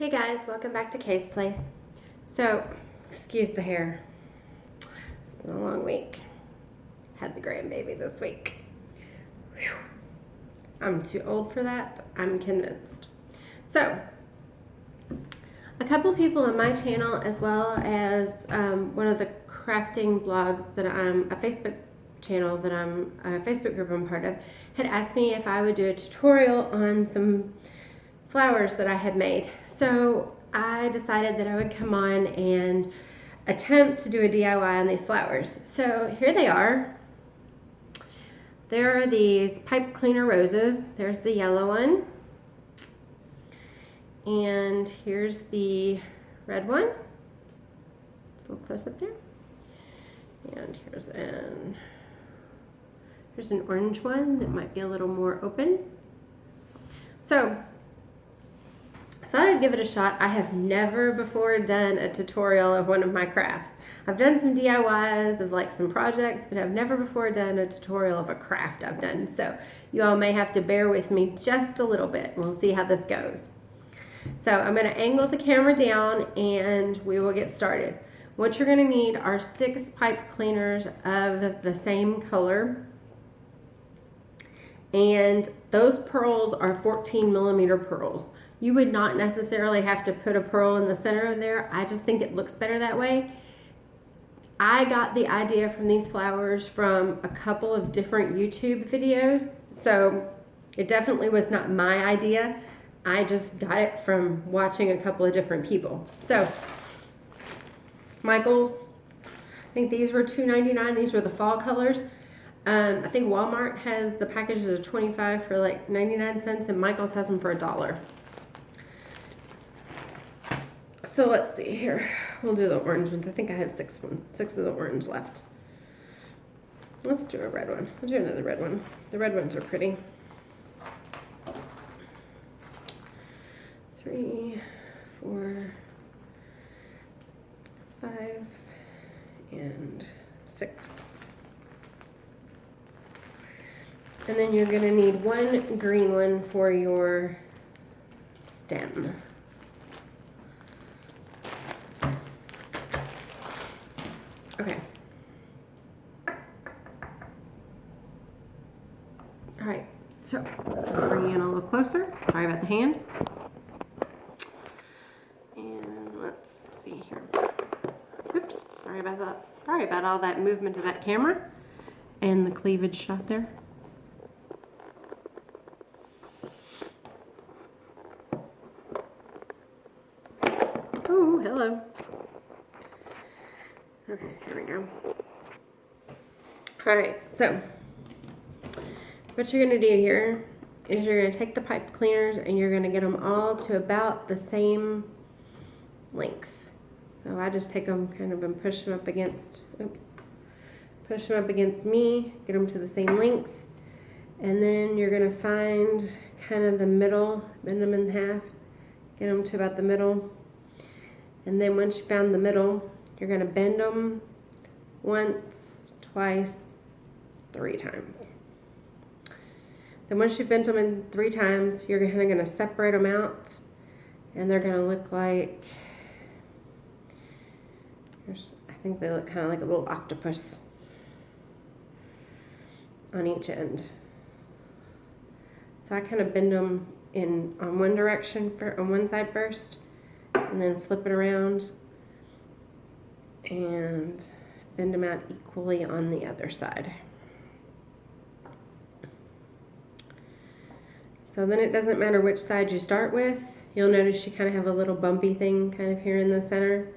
Hey guys, welcome back to Kay's Place. So, excuse the hair. It's been a long week. Had the grandbaby this week. Whew. I'm too old for that, I'm convinced. So, a couple people on my channel, as well as one of the crafting blogs that I'm, a Facebook channel that I'm, a Facebook group I'm part of, had asked me if I would do a tutorial on some flowers that I had made. So I decided that I would come on and attempt to do a DIY on these flowers. So here they are. There are these pipe cleaner roses. There's the yellow one. And here's the red one. It's a little close up there. And here's an orange one that might be a little more open. So I thought I'd give it a shot. I have never before done a tutorial of one of my crafts. I've done some DIYs of like some projects, but I've never before done a tutorial of a craft I've done. So you all may have to bear with me just a little bit. We'll see how this goes. So I'm going to angle the camera down and we will get started. What you're going to need are 6 pipe cleaners of the same color. And those pearls are 14 millimeter pearls. You would not necessarily have to put a pearl in the center of there. I just think it looks better that way. I got the idea from these flowers from a couple of different YouTube videos. So it definitely was not my idea. I just got it from watching a couple of different people. So Michaels, I think these were $2.99. These were the fall colors. I think Walmart has the packages of 25 for like 99 cents and Michaels has them for $1. So let's see here. We'll do the orange ones. I think I have 6 of the orange left. Let's do a red one. Let's do another red one. The red ones are pretty. 3, 4, 5, and 6. And then you're going to need 1 green one for your stem. Okay. All right, so bring you in a little closer. Sorry about the hand. And let's see here. Oops, sorry about that. Sorry about all that movement of that camera and the cleavage shot there. Oh, hello. Okay, here we go. All right, so what you're going to do here is you're going to take the pipe cleaners and you're going to get them all to about the same length. So I just take them kind of and push them up against, push them up against me, get them to the same length. And then you're going to find kind of the middle, bend them in half, get them to about the middle. And then once you found the middle, you're going to bend them once, twice, 3 times. Then once you've bent them in 3 times, you're kind of going to separate them out, and they're going to look like, I think they look kind of like a little octopus on each end. So I kind of bend them in on one direction, on one side first, and then flip it around and bend them out equally on the other side. So then it doesn't matter which side you start with. You'll notice you kind of have a little bumpy thing kind of here in the center.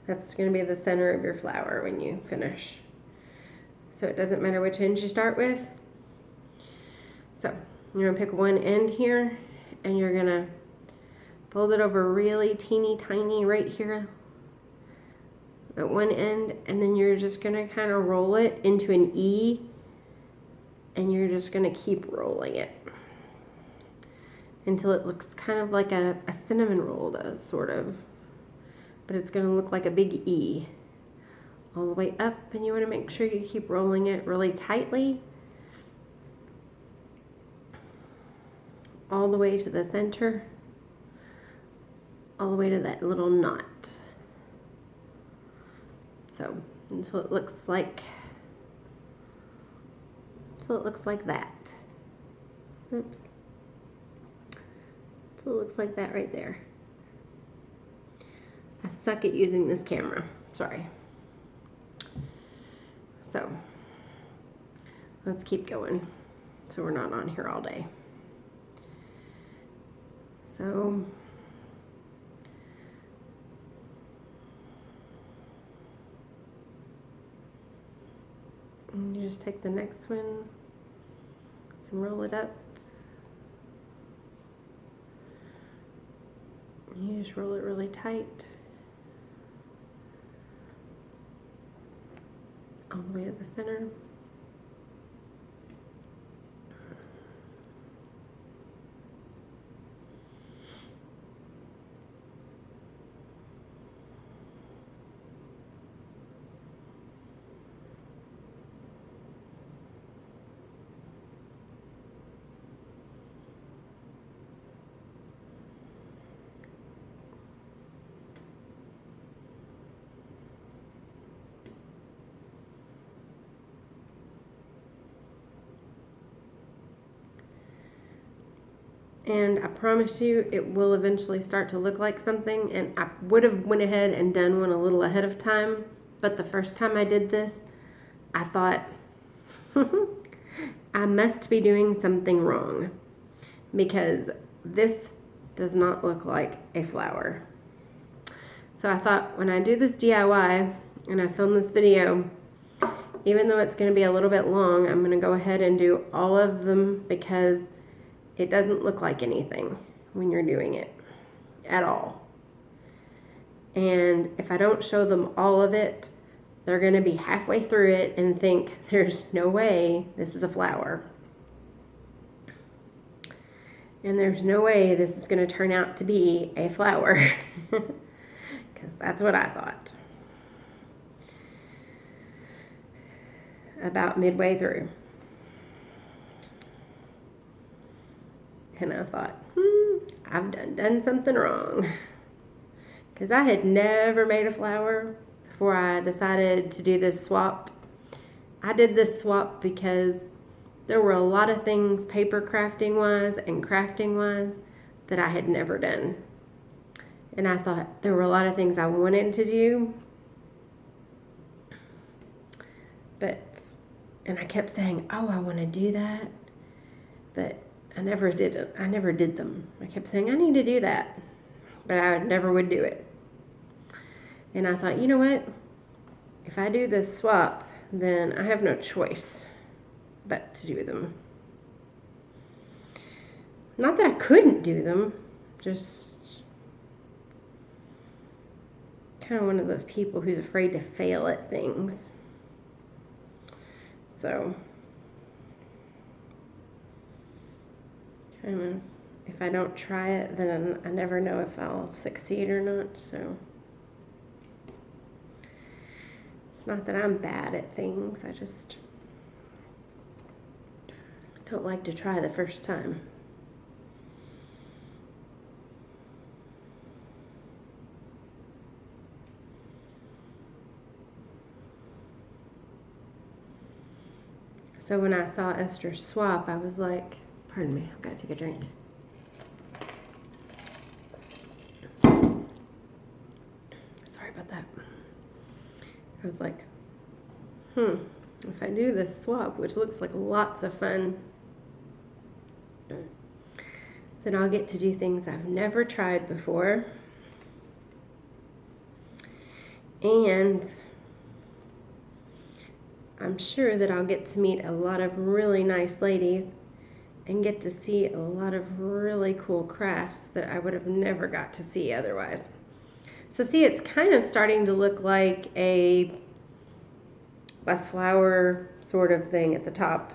That's going to be the center of your flower when you finish. So it doesn't matter which end you start with. So you're going to pick one end here and you're going to fold it over really teeny tiny right here at one end, and then you're just going to kind of roll it into an E, and you're just going to keep rolling it until it looks kind of like a cinnamon roll does, sort of, but it's going to look like a big E all the way up, and you want to make sure you keep rolling it really tightly all the way to the center all the way to that little knot. So until it looks like that. Oops. So it looks like that right there. I suck at using this camera. Sorry. So let's keep going so we're not on here all day. So you just take the next one and roll it up. You just roll it really tight all the way to the center. And I promise you it will eventually start to look like something. And I would have went ahead and done one a little ahead of time, but the first time I did this, I thought I must be doing something wrong, because this does not look like a flower. So I thought, when I do this DIY and I film this video, even though it's going to be a little bit long, I'm going to go ahead and do all of them, because it doesn't look like anything when you're doing it at all. And if I don't show them all of it, they're going to be halfway through it and think there's no way this is a flower. And there's no way this is going to turn out to be a flower. Because that's what I thought. About midway through. And I thought, I've done something wrong. Because I had never made a flower before I decided to do this swap. I did this swap because there were a lot of things paper crafting wise and crafting wise that I had never done. And I thought there were a lot of things I wanted to do. And I kept saying, oh, I want to do that. But I never did it. I never did them. I kept saying, I need to do that. But I never would do it. And I thought, you know what? If I do this swap, then I have no choice but to do them. Not that I couldn't do them, just kind of one of those people who's afraid to fail at things. So, kind of, if I don't try it, then I never know if I'll succeed or not. So, it's not that I'm bad at things, I just don't like to try the first time. So when I saw Esther swap, I was like, pardon me, I've got to take a drink. Sorry about that. I was like, if I do this swap, which looks like lots of fun, then I'll get to do things I've never tried before. And I'm sure that I'll get to meet a lot of really nice ladies and get to see a lot of really cool crafts that I would have never got to see otherwise. So see, it's kind of starting to look like a flower sort of thing at the top.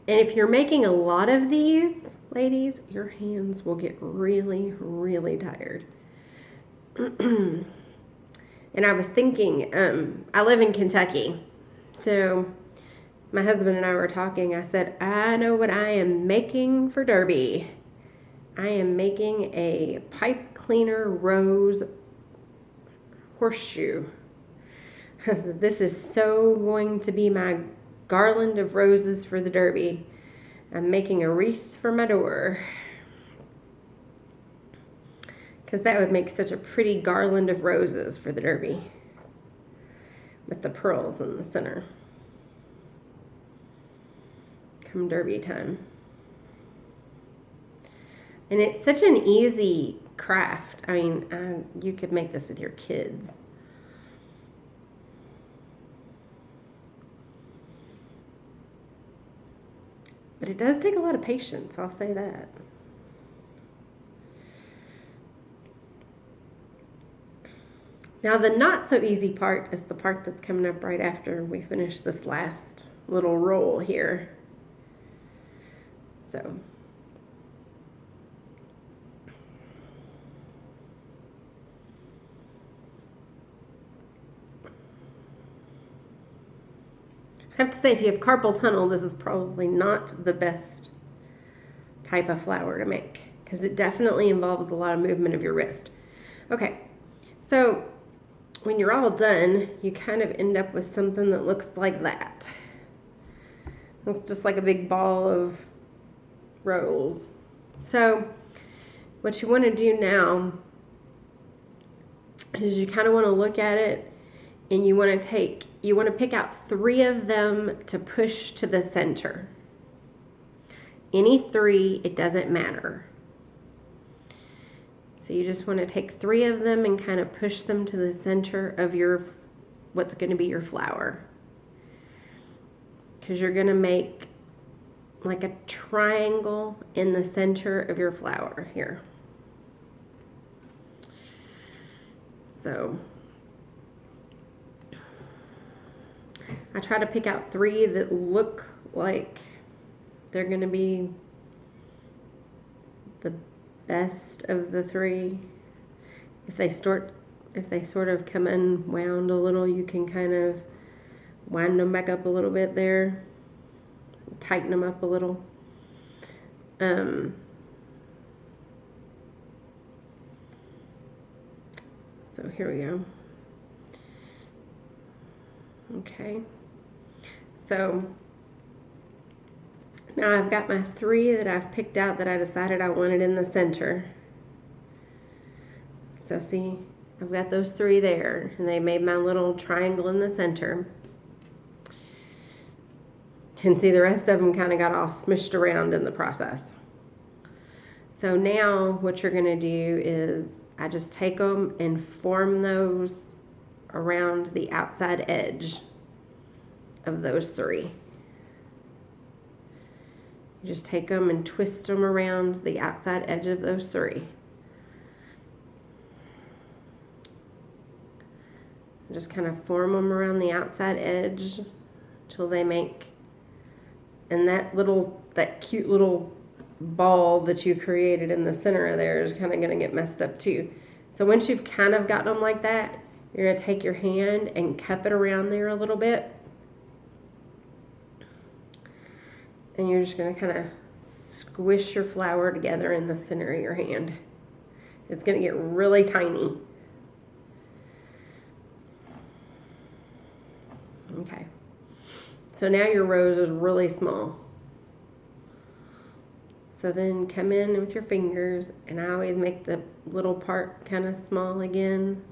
And if you're making a lot of these, ladies, your hands will get really, really tired. And I was thinking, I live in Kentucky, so my husband and I were talking. I said, I know what I am making for Derby. I am making a pipe cleaner rose horseshoe. This is so going to be my garland of roses for the Derby. I'm making a wreath for my door, because that would make such a pretty garland of roses for the Derby with the pearls in the center come Derby time. And it's such an easy craft. I mean, you could make this with your kids. But it does take a lot of patience, I'll say that. Now the not so easy part is the part that's coming up right after we finish this last little roll here. So I have to say, if you have carpal tunnel, this is probably not the best type of flower to make, because it definitely involves a lot of movement of your wrist. Okay, so when you're all done, you kind of end up with something that looks like that. Looks just like a big ball of rolls. So what you want to do now is you kind of want to look at it, and you want to pick out 3 of them to push to the center. Any 3, it doesn't matter. So you just want to take 3 of them and kind of push them to the center of what's going to be your flower. Because you're going to make like a triangle in the center of your flower here. So I try to pick out 3 that look like they're going to be the best of the 3. If they sort of come unwound a little, you can kind of wind them back up a little bit there, tighten them up a little. So here we go. Okay, so now I've got my 3 that I've picked out that I decided I wanted in the center. So see, I've got those 3 there, and they made my little triangle in the center. And see, the rest of them kind of got all smushed around in the process. So now what you're going to do is I just take them and form those around the outside edge of those 3. You just take them and twist them around the outside edge of those 3. Just kind of form them around the outside edge till they make, and that cute little ball that you created in the center of there is kind of going to get messed up too. So once you've kind of got them like that, you're going to take your hand and cup it around there a little bit. And you're just going to kind of squish your flower together in the center of your hand. It's going to get really tiny. Okay. So now your rose is really small. So then come in with your fingers, and I always make the little part kind of small again.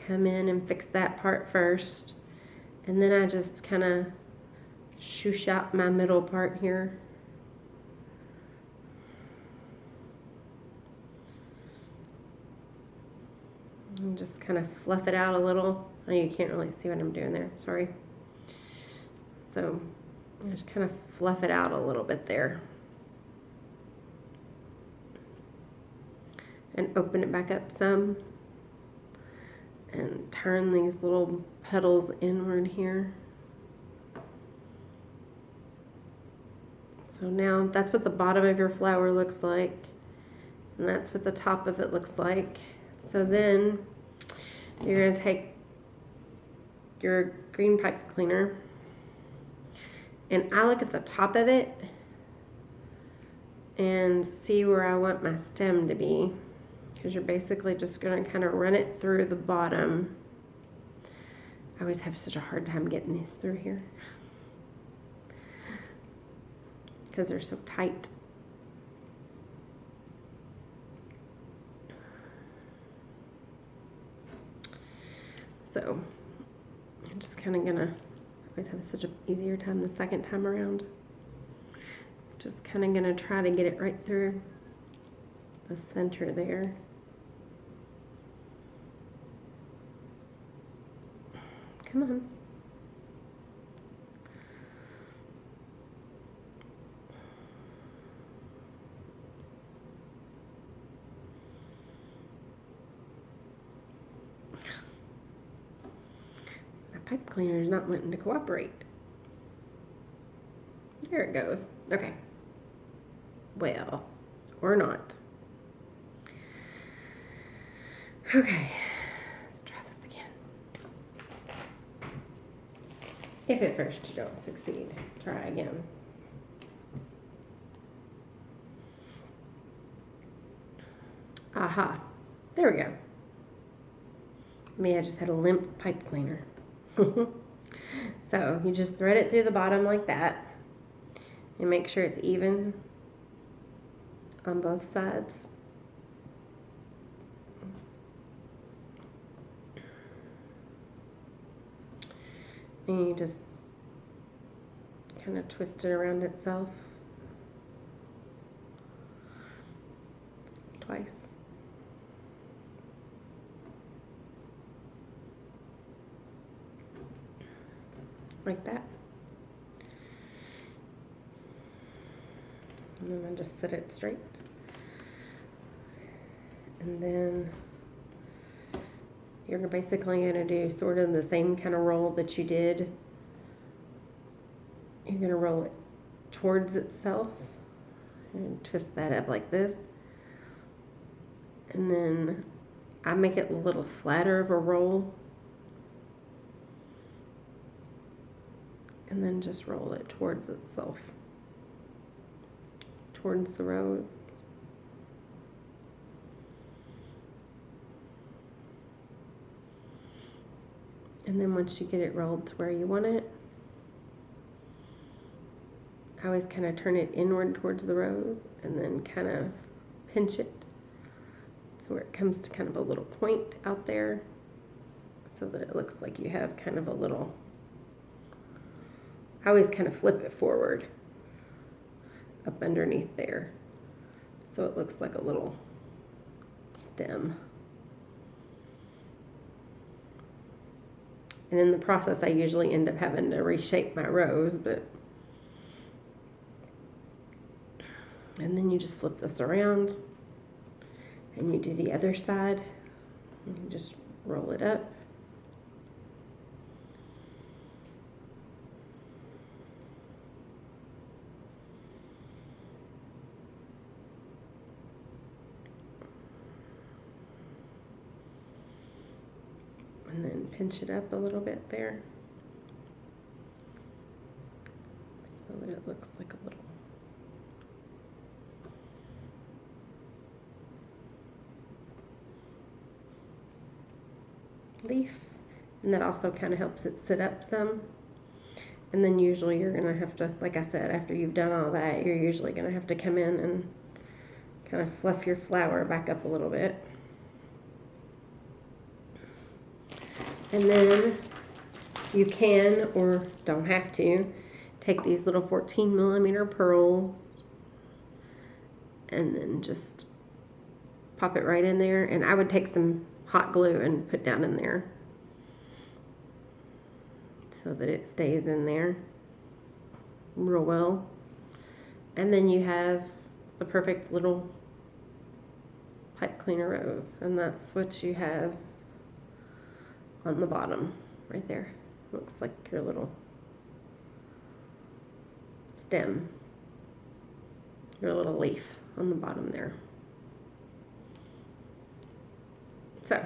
Come in and fix that part first, and then I just kind of shoosh out my middle part here. And just kind of fluff it out a little. Oh, you can't really see what I'm doing there, sorry. So just kind of fluff it out a little bit there. And open it back up some. And turn these little petals inward here. So now that's what the bottom of your flower looks like, and that's what the top of it looks like. So then you're going to take your green pipe cleaner, and I look at the top of it, and see where I want my stem to be, because you're basically just going to kind of run it through the bottom. I always have such a hard time getting these through here because they're so tight. So I'm just kind of gonna, always have such an easier time the second time around. Just kind of gonna try to get it right through the center there. Come on. My pipe cleaner is not wanting to cooperate. There it goes. Okay. Well, or not. Okay. Let's try this again. If at first you don't succeed, try again. Aha. There we go. I just had a limp pipe cleaner. So you just thread it through the bottom like that and make sure it's even on both sides. And you just kind of twist it around itself twice. Like that. And then I just set it straight. And then you're basically going to do sort of the same kind of roll that you did. You're going to roll it towards itself and twist that up like this. And then I make it a little flatter of a roll. And then just roll it towards itself, towards the rose. And then once you get it rolled to where you want it, I always kind of turn it inward towards the rose and then kind of pinch it so where it comes to kind of a little point out there so that it looks like you have kind of a little, I always kind of flip it forward up underneath there so it looks like a little stem. And in the process, I usually end up having to reshape my rose, and then you just flip this around and you do the other side and you just roll it up. And then pinch it up a little bit there so that it looks like a little leaf. And that also kind of helps it sit up some. And then usually you're going to have to, like I said, after you've done all that, you're usually going to have to come in and kind of fluff your flower back up a little bit. And then you can, or don't have to, take these little 14mm pearls and then just pop it right in there. And I would take some hot glue and put down in there so that it stays in there real well. And then you have the perfect little pipe cleaner rose, and that's what you have on the bottom right there. Looks like your little stem, your little leaf on the bottom there. So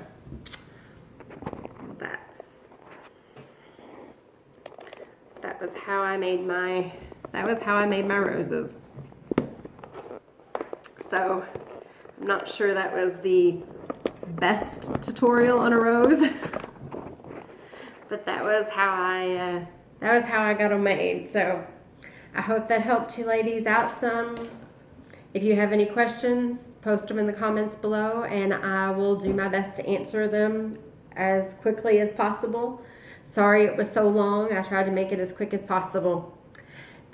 that was how I made my roses. so I'm not sure that was the best tutorial on a rose. But that was how I got them made. So I hope that helped you ladies out some. If you have any questions, post them in the comments below, and I will do my best to answer them as quickly as possible. Sorry it was so long. I tried to make it as quick as possible.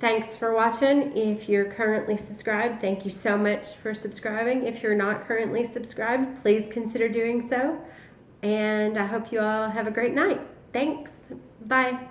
Thanks for watching. If you're currently subscribed, thank you so much for subscribing. If you're not currently subscribed, please consider doing so. And I hope you all have a great night. Thanks. Bye.